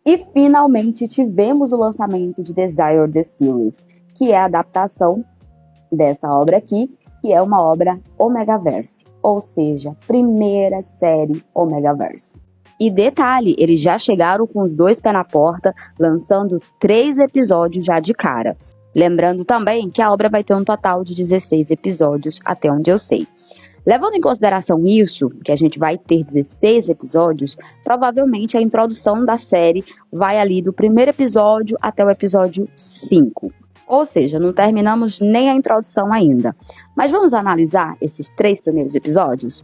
E finalmente tivemos o lançamento de Desire the Series, que é a adaptação dessa obra aqui, que é uma obra Omegaverse, ou seja, primeira série Omegaverse. E detalhe, eles já chegaram com os 2 pés na porta, lançando 3 episódios já de cara. Lembrando também que a obra vai ter um total de 16 episódios, até onde eu sei. Levando em consideração isso, que a gente vai ter 16 episódios, provavelmente a introdução da série vai ali do primeiro episódio até o episódio 5. Ou seja, não terminamos nem a introdução ainda. Mas vamos analisar esses 3 primeiros episódios?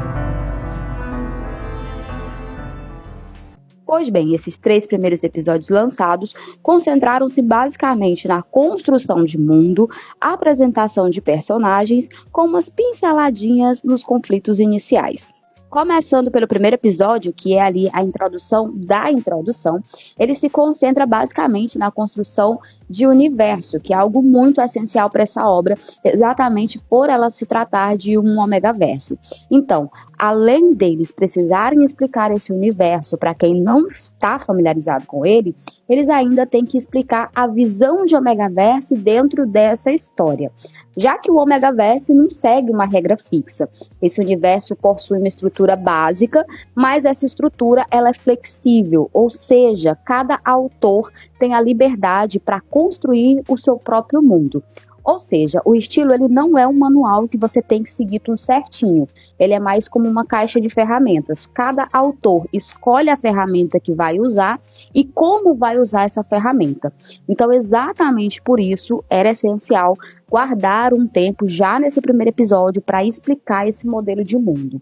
Pois bem, esses 3 primeiros episódios lançados concentraram-se basicamente na construção de mundo, apresentação de personagens, com umas pinceladinhas nos conflitos iniciais. Começando pelo primeiro episódio, que é ali a introdução da introdução, ele se concentra basicamente na construção de universo, que é algo muito essencial para essa obra, exatamente por ela se tratar de um Omegaverse. Então, além deles precisarem explicar esse universo para quem não está familiarizado com ele, eles ainda têm que explicar a visão de Omegaverse dentro dessa história. Já que o Omegaverse não segue uma regra fixa. Esse universo possui uma estrutura básica, mas essa estrutura ela é flexível, ou seja, cada autor tem a liberdade para construir o seu próprio mundo. Ou seja, o estilo ele não é um manual que você tem que seguir tudo certinho. Ele é mais como uma caixa de ferramentas. Cada autor escolhe a ferramenta que vai usar e como vai usar essa ferramenta. Então, exatamente por isso, era essencial guardar um tempo já nesse primeiro episódio para explicar esse modelo de mundo.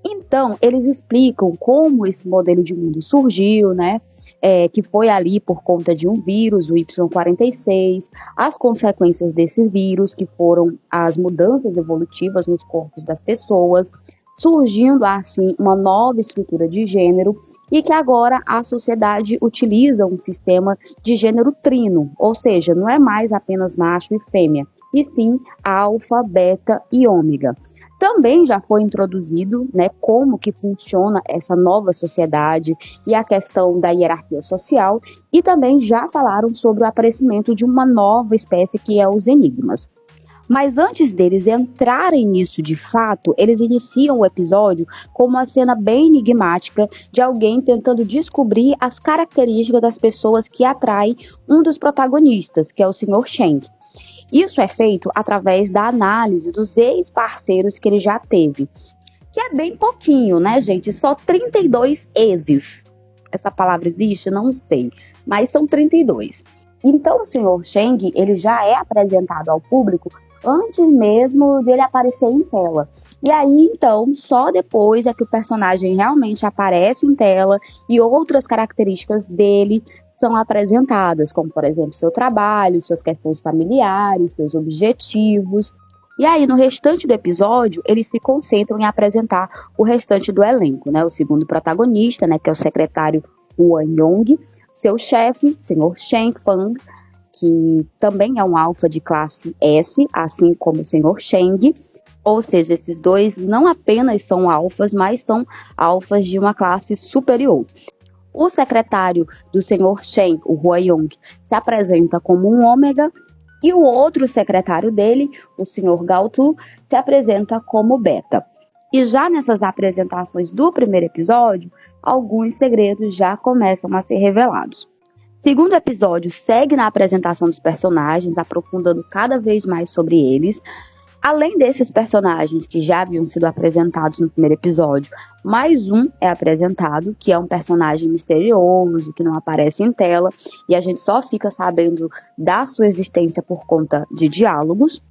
Então, eles explicam como esse modelo de mundo surgiu, né? Que foi ali por conta de um vírus, o Y46, as consequências desse vírus, que foram as mudanças evolutivas nos corpos das pessoas, surgindo assim uma nova estrutura de gênero e que agora a sociedade utiliza um sistema de gênero trino, ou seja, não é mais apenas macho e fêmea, e sim alfa, beta e ômega. Também já foi introduzido, né, como que funciona essa nova sociedade e a questão da hierarquia social, e também já falaram sobre o aparecimento de uma nova espécie que é os enigmas. Mas antes deles entrarem nisso de fato, eles iniciam o episódio com uma cena bem enigmática de alguém tentando descobrir as características das pessoas que atraem um dos protagonistas, que é o Sr. Shang. Isso é feito através da análise dos ex-parceiros que ele já teve. Que é bem pouquinho, né, gente? Só 32 exes. Essa palavra existe? Não sei. Mas são 32. Então, o Sr. Shang, ele já é apresentado ao público antes mesmo dele aparecer em tela. E aí, então, só depois é que o personagem realmente aparece em tela e outras características dele são apresentadas, como, por exemplo, seu trabalho, suas questões familiares, seus objetivos. E aí, no restante do episódio, eles se concentram em apresentar o restante do elenco, né? O segundo protagonista, né, que é o secretário Huan Yong, seu chefe, Sr. Shang Fang, que também é um alfa de classe S, assim como o Sr. Shang. Ou seja, esses dois não apenas são alfas, mas são alfas de uma classe superior. O secretário do Sr. Shen, o Huan Yong, se apresenta como um ômega e o outro secretário dele, o Sr. Gao Tu, se apresenta como beta. E já nessas apresentações do primeiro episódio, alguns segredos já começam a ser revelados. Segundo episódio segue na apresentação dos personagens, aprofundando cada vez mais sobre eles. Além desses personagens que já haviam sido apresentados no primeiro episódio, mais um é apresentado, que é um personagem misterioso, que não aparece em tela, e a gente só fica sabendo da sua existência por conta de diálogos.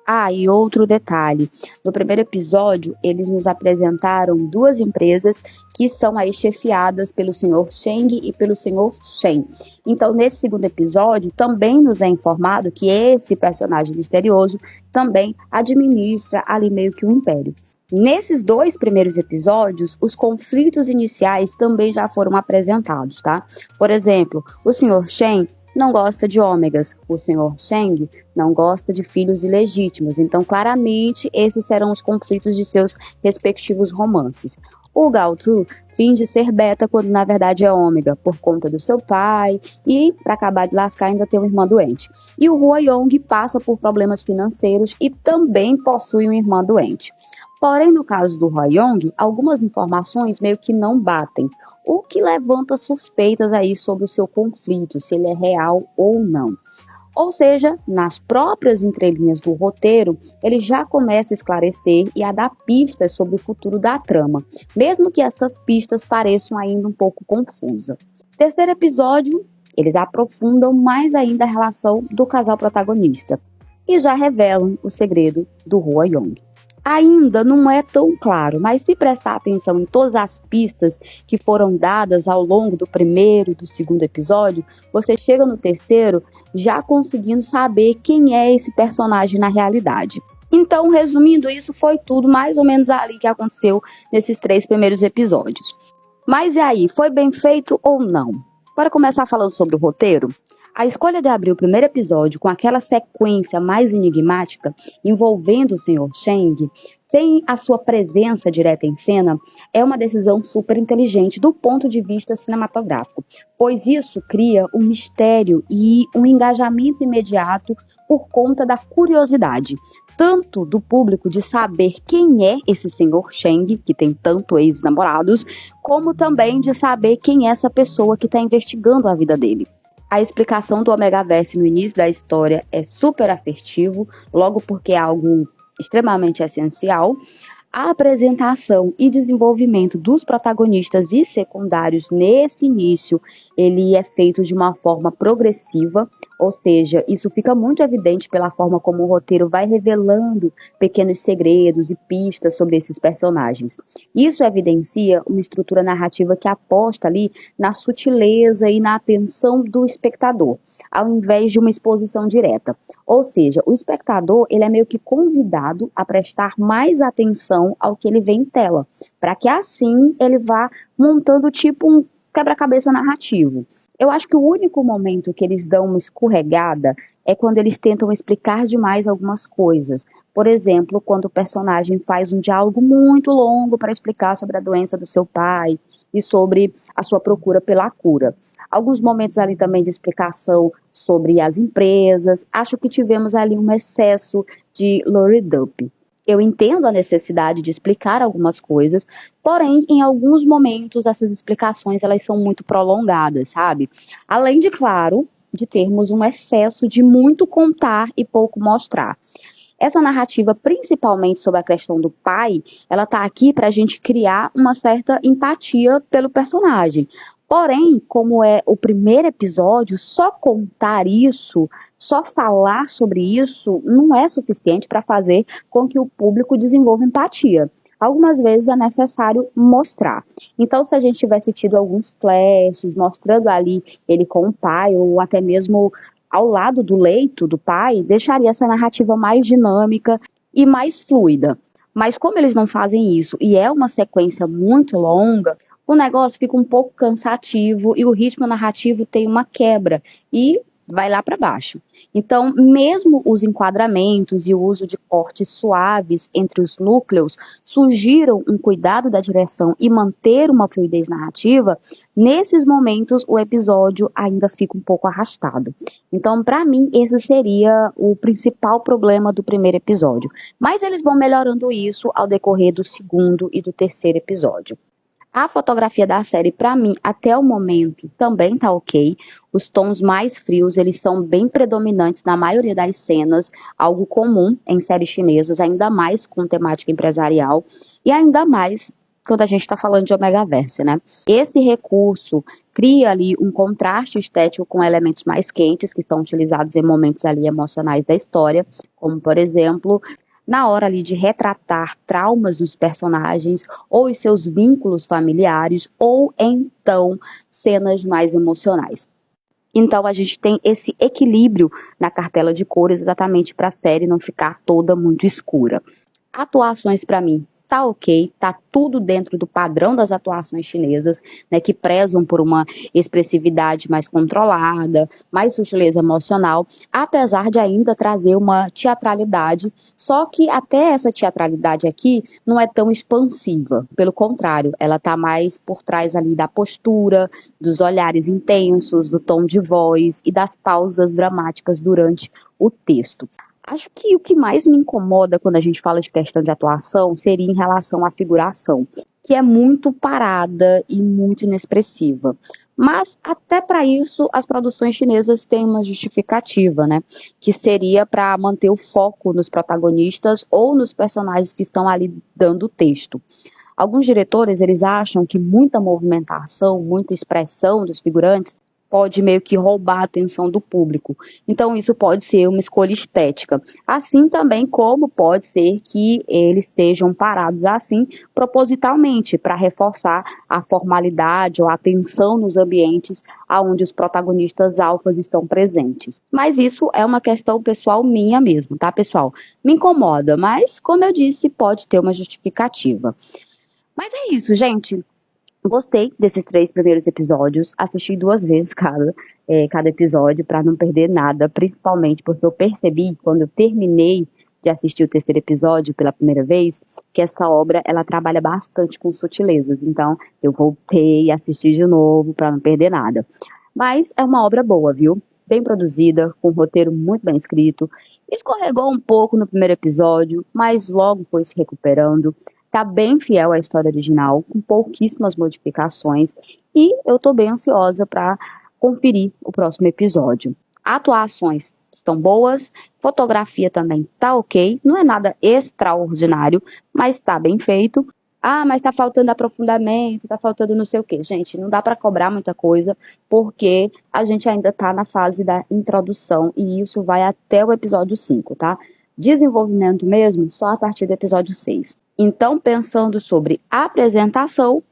Ah, e outro detalhe, no primeiro episódio eles nos apresentaram duas empresas que são aí chefiadas pelo Sr. Sheng e pelo Sr. Shen. Então, nesse segundo episódio, também nos é informado que esse personagem misterioso também administra ali meio que um império. Nesses 2 primeiros episódios, os conflitos iniciais também já foram apresentados, tá? Por exemplo, o Sr. Shen não gosta de ômegas, o Sr. Sheng não gosta de filhos ilegítimos, então claramente esses serão os conflitos de seus respectivos romances. O Gaotu finge ser beta quando na verdade é ômega, por conta do seu pai, e para acabar de lascar ainda tem uma irmã doente. E o Huayong passa por problemas financeiros e também possui uma irmã doente. Porém, no caso do Huayong, algumas informações meio que não batem, o que levanta suspeitas aí sobre o seu conflito, se ele é real ou não. Ou seja, nas próprias entrelinhas do roteiro, ele já começa a esclarecer e a dar pistas sobre o futuro da trama, mesmo que essas pistas pareçam ainda um pouco confusas. Terceiro episódio, eles aprofundam mais ainda a relação do casal protagonista e já revelam o segredo do Huayong. Ainda não é tão claro, mas se prestar atenção em todas as pistas que foram dadas ao longo do primeiro e do segundo episódio, você chega no terceiro já conseguindo saber quem é esse personagem na realidade. Então, resumindo, isso foi tudo mais ou menos ali que aconteceu nesses 3 primeiros episódios. Mas e aí, foi bem feito ou não? Para começar falando sobre o roteiro, a escolha de abrir o primeiro episódio com aquela sequência mais enigmática envolvendo o Sr. Cheng, sem a sua presença direta em cena, é uma decisão super inteligente do ponto de vista cinematográfico, pois isso cria um mistério e um engajamento imediato por conta da curiosidade, tanto do público de saber quem é esse Sr. Cheng, que tem tanto ex-namorados, como também de saber quem é essa pessoa que está investigando a vida dele. A explicação do Omegaverse no início da história é super assertivo, logo porque é algo extremamente essencial. A apresentação e desenvolvimento dos protagonistas e secundários nesse início, ele é feito de uma forma progressiva, ou seja, isso fica muito evidente pela forma como o roteiro vai revelando pequenos segredos e pistas sobre esses personagens. Isso evidencia uma estrutura narrativa que aposta ali na sutileza e na atenção do espectador, ao invés de uma exposição direta. Ou seja, o espectador ele é meio que convidado a prestar mais atenção ao que ele vê em tela, para que assim ele vá montando tipo um quebra-cabeça narrativo. Eu acho que o único momento que eles dão uma escorregada é quando eles tentam explicar demais algumas coisas. Por exemplo, quando o personagem faz um diálogo muito longo para explicar sobre a doença do seu pai e sobre a sua procura pela cura. Alguns momentos ali também de explicação sobre as empresas. Acho que tivemos ali um excesso de lore-dump. Eu entendo a necessidade de explicar algumas coisas, porém, em alguns momentos, essas explicações elas são muito prolongadas, sabe? Além de, claro, de termos um excesso de muito contar e pouco mostrar. Essa narrativa, principalmente sobre a questão do pai, ela tá aqui para a gente criar uma certa empatia pelo personagem. Porém, como é o primeiro episódio, só contar isso, só falar sobre isso, não é suficiente para fazer com que o público desenvolva empatia. Algumas vezes é necessário mostrar. Então, se a gente tivesse tido alguns flashes mostrando ali ele com o pai, ou até mesmo ao lado do leito do pai, deixaria essa narrativa mais dinâmica e mais fluida. Mas como eles não fazem isso e é uma sequência muito longa, o negócio fica um pouco cansativo e o ritmo narrativo tem uma quebra e vai lá para baixo. Então, mesmo os enquadramentos e o uso de cortes suaves entre os núcleos sugiram um cuidado da direção e manter uma fluidez narrativa, nesses momentos o episódio ainda fica um pouco arrastado. Então, para mim, esse seria o principal problema do primeiro episódio. Mas eles vão melhorando isso ao decorrer do segundo e do terceiro episódio. A fotografia da série, para mim, até o momento, também tá ok. Os tons mais frios, eles são bem predominantes na maioria das cenas, algo comum em séries chinesas, ainda mais com temática empresarial, e ainda mais quando a gente está falando de Omegaverse, né? Esse recurso cria ali um contraste estético com elementos mais quentes, que são utilizados em momentos ali emocionais da história, como, por exemplo, na hora ali de retratar traumas dos personagens ou os seus vínculos familiares ou então cenas mais emocionais. Então a gente tem esse equilíbrio na cartela de cores exatamente para a série não ficar toda muito escura. Atuações para mim tá ok, tá tudo dentro do padrão das atuações chinesas, né, que prezam por uma expressividade mais controlada, mais sutileza emocional, apesar de ainda trazer uma teatralidade, só que até essa teatralidade aqui não é tão expansiva, pelo contrário, ela tá mais por trás ali da postura, dos olhares intensos, do tom de voz e das pausas dramáticas durante o texto. Acho que o que mais me incomoda quando a gente fala de questão de atuação seria em relação à figuração, que é muito parada e muito inexpressiva. Mas até para isso as produções chinesas têm uma justificativa, né? Que seria para manter o foco nos protagonistas ou nos personagens que estão ali dando o texto. Alguns diretores, eles acham que muita movimentação, muita expressão dos figurantes pode meio que roubar a atenção do público. Então, isso pode ser uma escolha estética. Assim também como pode ser que eles sejam parados assim propositalmente, para reforçar a formalidade ou a tensão nos ambientes onde os protagonistas alfas estão presentes. Mas isso é uma questão pessoal minha mesmo, tá, pessoal? Me incomoda, mas, como eu disse, pode ter uma justificativa. Mas é isso, gente. Gostei desses 3 primeiros episódios. Assisti 2 vezes cada episódio para não perder nada, principalmente porque eu percebi, quando eu terminei de assistir o terceiro episódio pela primeira vez, que essa obra ela trabalha bastante com sutilezas. Então, eu voltei a assistir de novo para não perder nada. Mas é uma obra boa, viu? Bem produzida, com um roteiro muito bem escrito. Escorregou um pouco no primeiro episódio, mas logo foi se recuperando. Tá bem fiel à história original, com pouquíssimas modificações, e eu tô bem ansiosa para conferir o próximo episódio. Atuações estão boas, fotografia também tá ok, não é nada extraordinário, mas tá bem feito. Ah, mas tá faltando aprofundamento, tá faltando não sei o quê. Gente, não dá para cobrar muita coisa, porque a gente ainda tá na fase da introdução, e isso vai até o episódio 5, tá? Desenvolvimento mesmo, só a partir do episódio 6. Então, pensando sobre apresentação,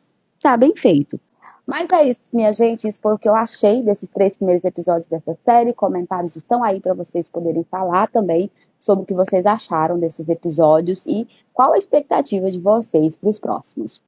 tá bem feito. Mas é isso, minha gente. Isso foi o que eu achei desses 3 primeiros episódios dessa série. Comentários estão aí para vocês poderem falar também sobre o que vocês acharam desses episódios e qual a expectativa de vocês para os próximos.